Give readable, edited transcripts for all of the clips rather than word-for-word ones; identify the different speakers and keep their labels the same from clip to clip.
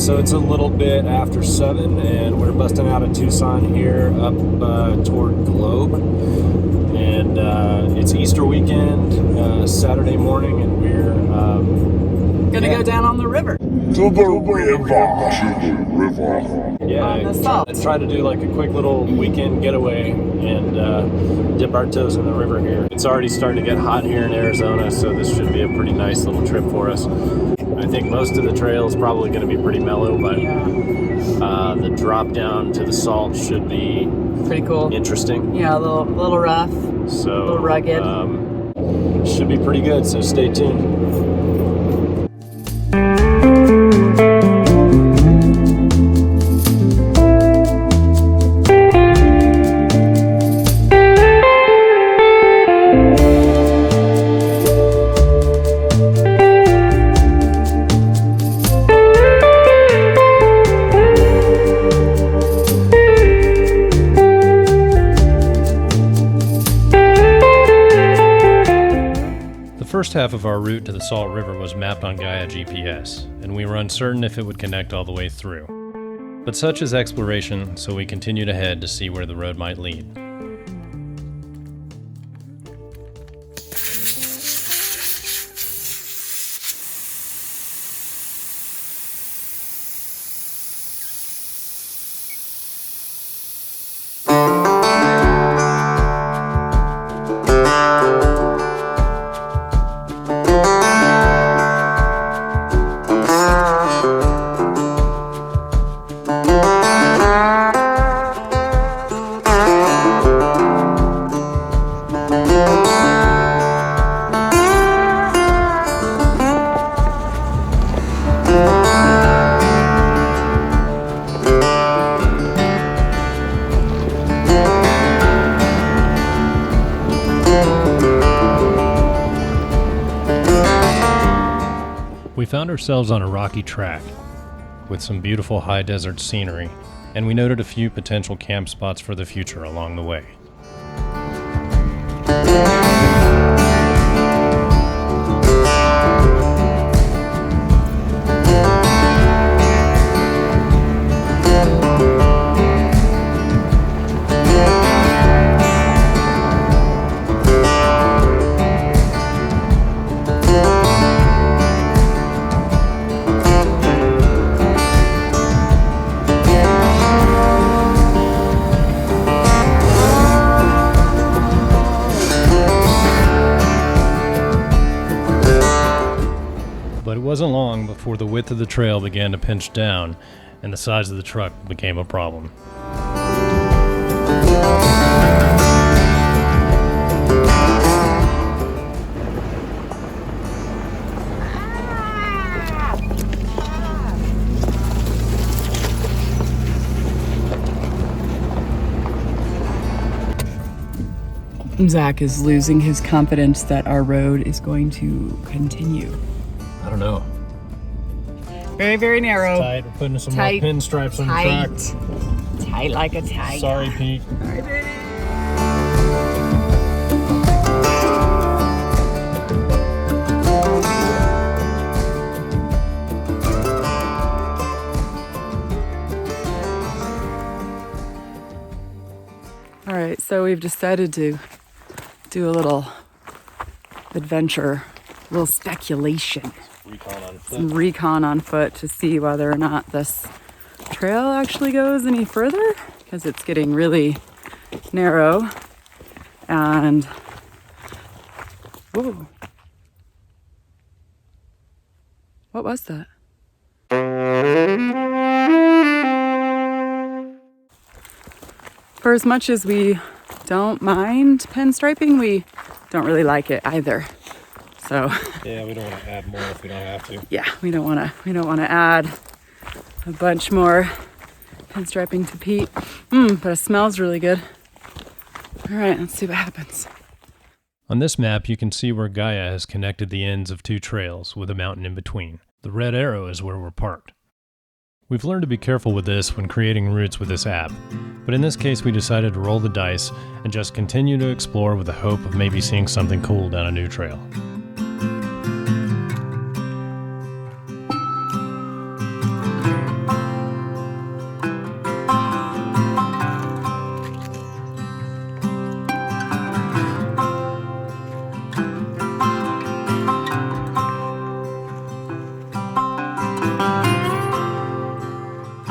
Speaker 1: So it's a little bit after 7, and we're busting out of Tucson here up toward Globe. And it's Easter weekend, Saturday morning, and we're
Speaker 2: gonna go down on the river.
Speaker 3: To the river.
Speaker 1: Yeah,
Speaker 2: On the salt.
Speaker 1: and try to do like a quick little weekend getaway and dip our toes in the river here. It's already starting to get hot here in Arizona, so this should be a pretty nice little trip for us. I think most of the trail is probably going to be pretty mellow, but the drop down to the salt should be
Speaker 2: Pretty cool.
Speaker 1: interesting.
Speaker 2: Yeah, a little rough,
Speaker 1: So
Speaker 2: a little rugged.
Speaker 1: Should be pretty good, so stay tuned.
Speaker 4: The first half of our route to the Salt River was mapped on Gaia GPS, and we were uncertain if it would connect all the way through. But such is exploration, so we continued ahead to see where the road might lead. We found ourselves on a rocky track with some beautiful high desert scenery, and we noted a few potential camp spots for the future along the way. But it wasn't long before the width of the trail began to pinch down and the size of the truck became a problem.
Speaker 2: Zach is losing his confidence that our road is going to continue.
Speaker 1: I don't know.
Speaker 2: Very, very narrow.
Speaker 4: Tight, we're putting some
Speaker 2: Tight.
Speaker 4: more pinstripes on the track.
Speaker 2: Tight like a tiger.
Speaker 4: Sorry, Pete.
Speaker 2: All right, so we've decided to do a little adventure, a little speculation, some recon on foot to see whether or not this trail actually goes any further, because it's getting really narrow. And whoa, what was that? For as much as we don't mind pinstriping, we don't really like it either. So
Speaker 4: Yeah, we don't want to add more if we don't have to.
Speaker 2: yeah, we don't want to add a bunch more pinstriping to Pete. But it smells really good. All right, let's see what happens.
Speaker 4: On this map, you can see where Gaia has connected the ends of two trails with a mountain in between. The red arrow is where we're parked. We've learned to be careful with this when creating routes with this app, but in this case we decided to roll the dice and just continue to explore with the hope of maybe seeing something cool down a new trail.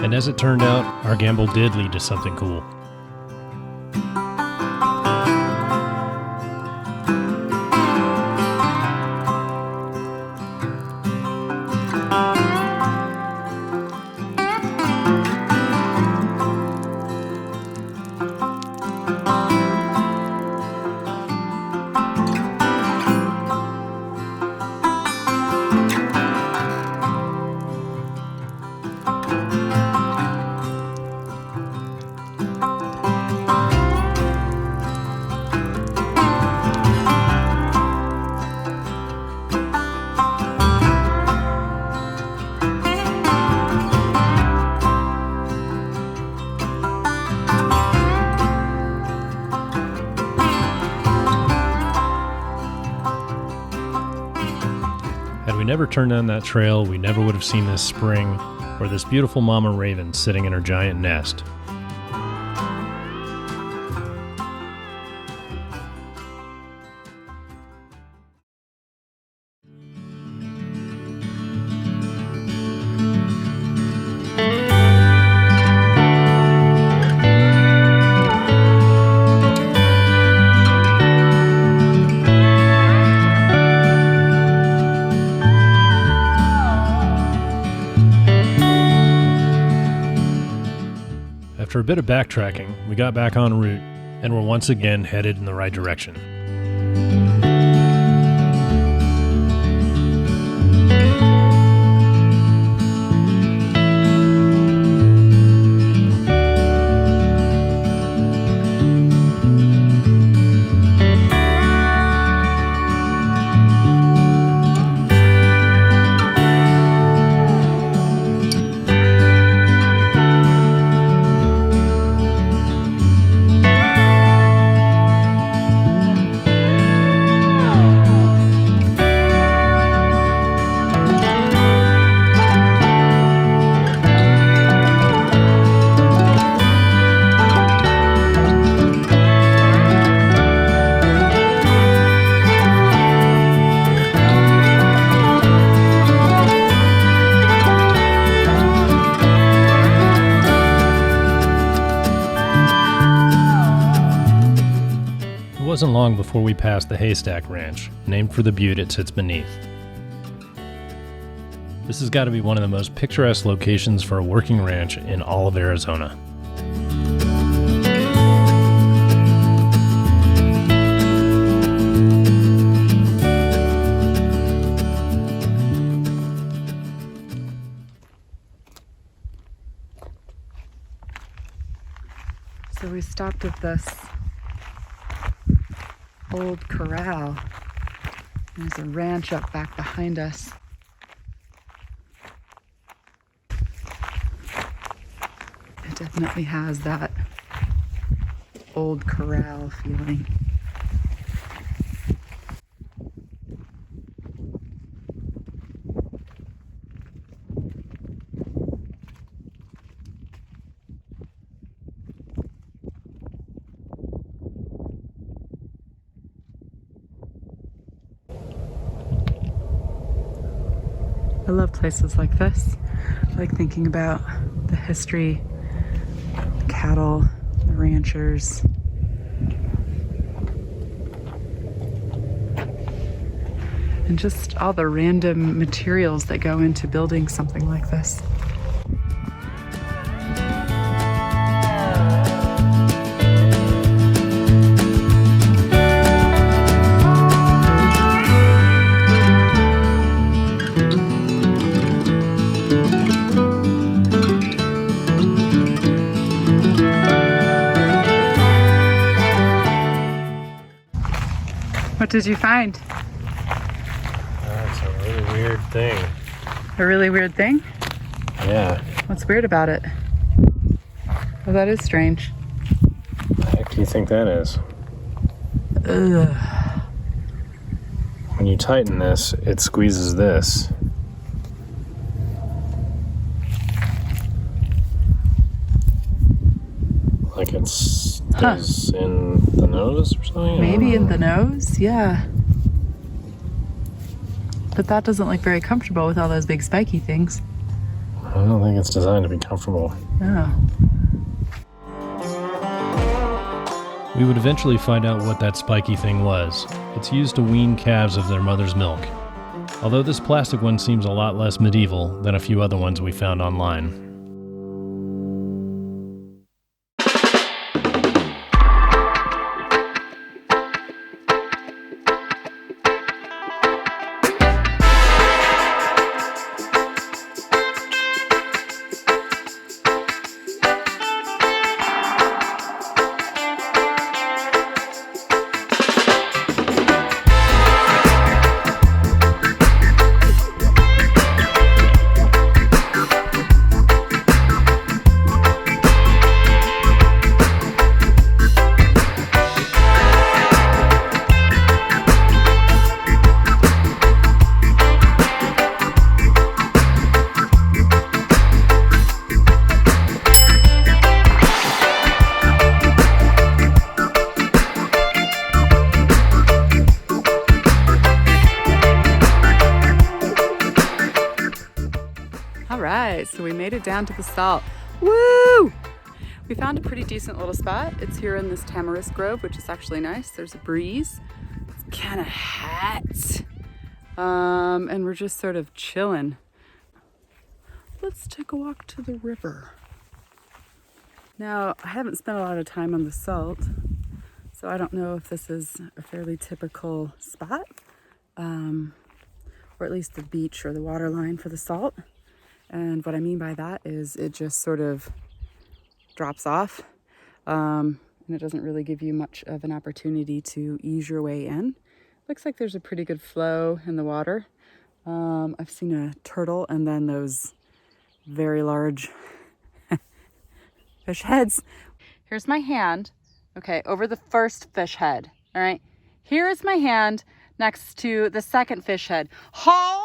Speaker 4: And as it turned out, our gamble did lead to something cool. Had we never turned down that trail, we never would have seen this spring or this beautiful mama raven sitting in her giant nest. After a bit of backtracking, we got back en route and were once again headed in the right direction. It wasn't long before we passed the Haystack Ranch, named for the butte it sits beneath. This has got to be one of the most picturesque locations for a working ranch in all of Arizona.
Speaker 2: So we stopped at this old corral. There's a ranch up back behind us. It definitely has that old corral feeling. I love places like this. I like thinking about the history, the cattle, the ranchers. And just all the random materials that go into building something like this. What did you find?
Speaker 1: That's a really weird thing.
Speaker 2: A really weird thing?
Speaker 1: Yeah.
Speaker 2: What's weird about it? Well, that is strange.
Speaker 1: What the heck do you think that is?
Speaker 2: Ugh.
Speaker 1: When you tighten this, it squeezes this. Like it's goes in the nose or something?
Speaker 2: Maybe in the nose, yeah. But that doesn't look very comfortable with all those big spiky things.
Speaker 1: I don't think it's designed to be comfortable.
Speaker 2: No.
Speaker 4: We would eventually find out what that spiky thing was. It's used to wean calves of their mother's milk. Although this plastic one seems a lot less medieval than a few other ones we found online.
Speaker 2: So we made it down to the salt. Woo! We found a pretty decent little spot. It's here in this tamarisk grove, which is actually nice. There's a breeze. It's kind of hot. And we're just sort of chilling. Let's take a walk to the river. Now, I haven't spent a lot of time on the salt, so I don't know if this is a fairly typical spot, or at least the beach or the water line for the salt. And what I mean by that is it just sort of drops off, and it doesn't really give you much of an opportunity to ease your way in. Looks like there's a pretty good flow in the water. I've seen a turtle and then those very large fish heads. Here's my hand, okay, over the first fish head, all right? Here is my hand next to the second fish head. Holy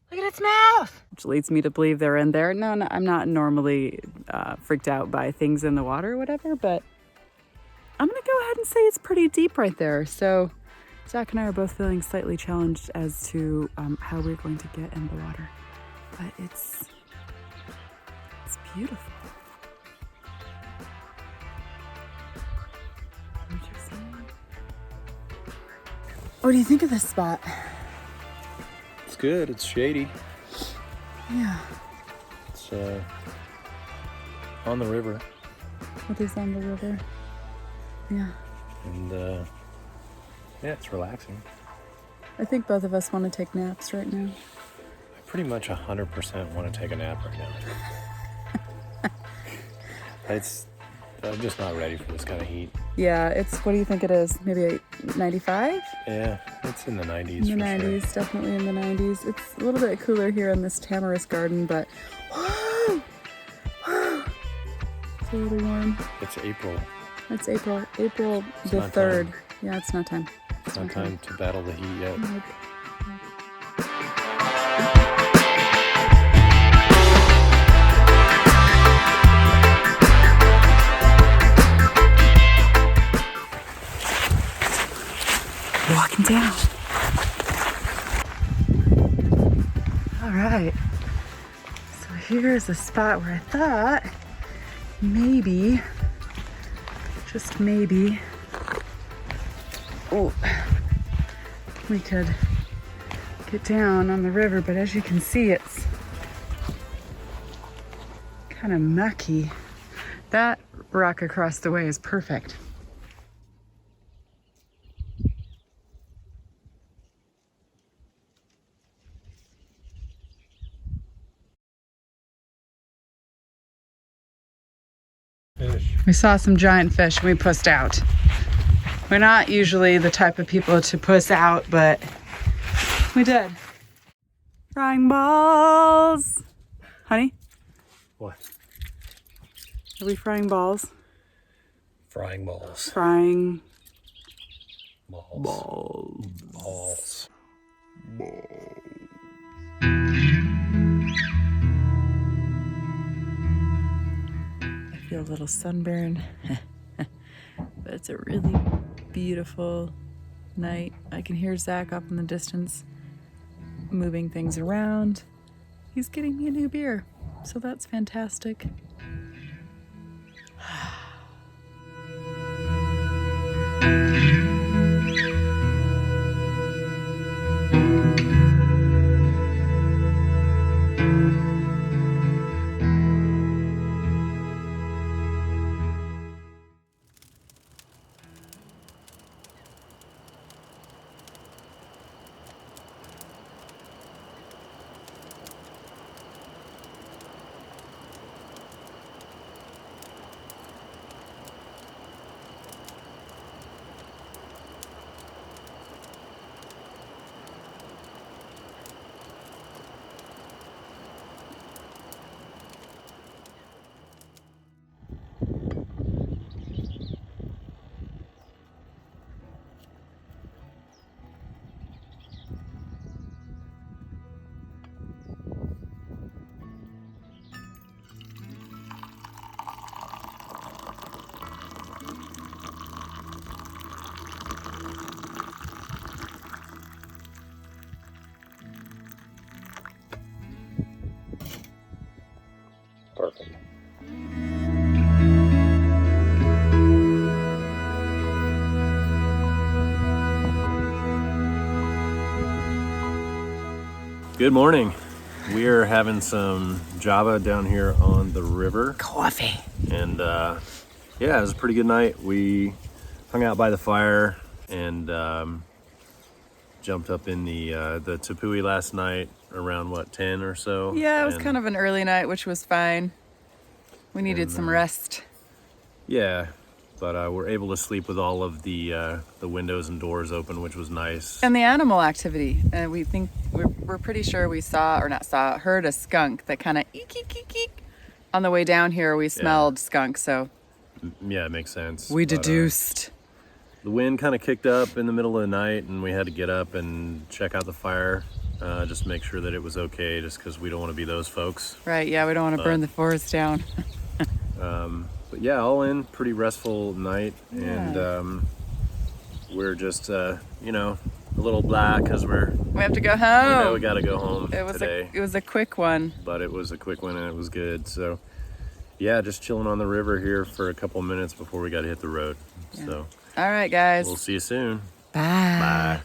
Speaker 2: look at its mouth! Which leads me to believe they're in there. No, I'm not normally freaked out by things in the water or whatever, but I'm gonna go ahead and say it's pretty deep right there. So Zach and I are both feeling slightly challenged as to how we're going to get in the water. But it's beautiful. Interesting. What do you think of this spot?
Speaker 1: It's good. It's shady.
Speaker 2: Yeah.
Speaker 1: It's on the river.
Speaker 2: It is on the river. Yeah.
Speaker 1: And yeah, it's relaxing.
Speaker 2: I think both of us want to take naps right now.
Speaker 1: I pretty much 100% want to take a nap right now. I'm just not ready for this kind of heat.
Speaker 2: Yeah, what do you think it is? Maybe 95?
Speaker 1: Yeah, it's in the 90s.
Speaker 2: In the 90s, sure. Definitely in the 90s. It's a little bit cooler here in this tamarisk garden, but whoa! It's a little warm.
Speaker 1: It's April.
Speaker 2: It's April the 3rd. Time. Yeah, it's not time.
Speaker 1: It's not time to battle the heat yet.
Speaker 2: Nope. Walking down. All right. So here's a spot where I thought maybe, just maybe, we could get down on the river, but as you can see, it's kind of mucky. That rock across the way is perfect.
Speaker 1: Fish.
Speaker 2: We saw some giant fish and we pussed out. We're not usually the type of people to puss out, but we did. Frying balls. Honey?
Speaker 1: What?
Speaker 2: Are we frying balls?
Speaker 1: Frying balls.
Speaker 2: Frying
Speaker 1: balls. Balls.
Speaker 2: I feel a little sunburn, but it's a really beautiful night. I can hear Zach up in the distance moving things around. he's getting me a new beer. So that's fantastic.
Speaker 1: Perfect. Good morning. We are having some Java down here on the river.
Speaker 2: Coffee.
Speaker 1: And yeah, it was a pretty good night. We hung out by the fire and jumped up in the Tepui last night around what, 10 or so.
Speaker 2: Yeah, it was kind of an early night, which was fine. We needed some rest.
Speaker 1: Yeah, but we're able to sleep with all of the windows and doors open, which was nice.
Speaker 2: And the animal activity. And we think we're pretty sure we heard a skunk that kind of eek eek eek eek. On the way down here, we smelled skunk, so
Speaker 1: Yeah, it makes sense.
Speaker 2: we deduced.
Speaker 1: The wind kind of kicked up in the middle of the night, and we had to get up and check out the fire, just to make sure that it was okay, just because we don't want to be those folks.
Speaker 2: Right, yeah, we don't want to burn the forest down.
Speaker 1: But yeah, all in, pretty restful night, and we're just, a little black because
Speaker 2: We have to go home.
Speaker 1: we got to go home today.
Speaker 2: It was a quick one.
Speaker 1: But it was a quick one, and it was good. So yeah, just chilling on the river here for a couple minutes before we got to hit the road.
Speaker 2: Yeah.
Speaker 1: So
Speaker 2: All right, guys.
Speaker 1: we'll see you soon.
Speaker 2: Bye.
Speaker 1: Bye.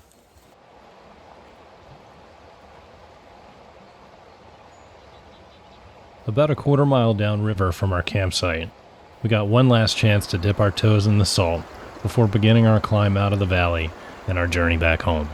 Speaker 4: About a quarter mile downriver from our campsite, we got one last chance to dip our toes in the salt before beginning our climb out of the valley and our journey back home.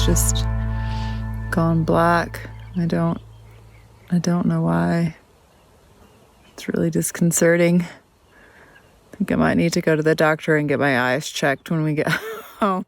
Speaker 2: Just gone black. I don't know why. It's really disconcerting. I think I might need to go to the doctor and get my eyes checked when we get home.